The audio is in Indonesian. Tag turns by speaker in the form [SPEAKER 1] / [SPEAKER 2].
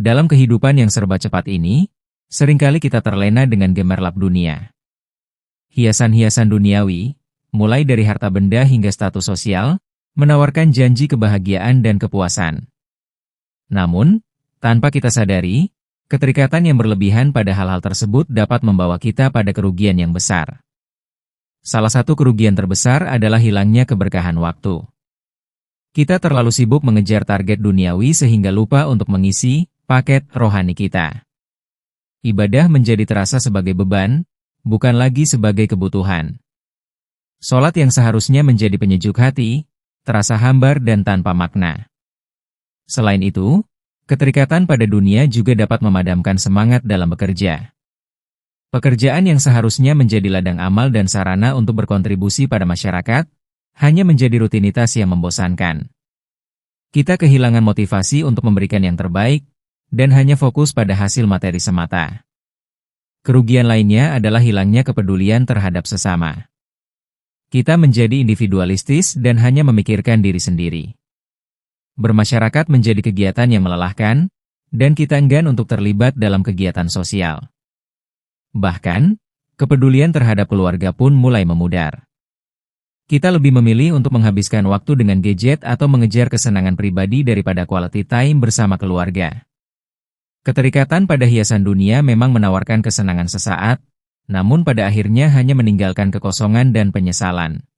[SPEAKER 1] Dalam kehidupan yang serba cepat ini, seringkali kita terlena dengan gemerlap dunia. Hiasan-hiasan duniawi, mulai dari harta benda hingga status sosial, menawarkan janji kebahagiaan dan kepuasan. Namun, tanpa kita sadari, keterikatan yang berlebihan pada hal-hal tersebut dapat membawa kita pada kerugian yang besar. Salah satu kerugian terbesar adalah hilangnya keberkahan waktu. Kita terlalu sibuk mengejar target duniawi sehingga lupa untuk mengisi paket rohani kita. Ibadah menjadi terasa sebagai beban, bukan lagi sebagai kebutuhan. Sholat yang seharusnya menjadi penyejuk hati, terasa hambar dan tanpa makna. Selain itu, keterikatan pada dunia juga dapat memadamkan semangat dalam bekerja. Pekerjaan yang seharusnya menjadi ladang amal dan sarana untuk berkontribusi pada masyarakat, hanya menjadi rutinitas yang membosankan. Kita kehilangan motivasi untuk memberikan yang terbaik, dan hanya fokus pada hasil materi semata. Kerugian lainnya adalah hilangnya kepedulian terhadap sesama. Kita menjadi individualistis dan hanya memikirkan diri sendiri. Bermasyarakat menjadi kegiatan yang melelahkan, dan kita enggan untuk terlibat dalam kegiatan sosial. Bahkan, kepedulian terhadap keluarga pun mulai memudar. Kita lebih memilih untuk menghabiskan waktu dengan gadget atau mengejar kesenangan pribadi daripada quality time bersama keluarga. Keterikatan pada hiasan dunia memang menawarkan kesenangan sesaat, namun pada akhirnya hanya meninggalkan kekosongan dan penyesalan.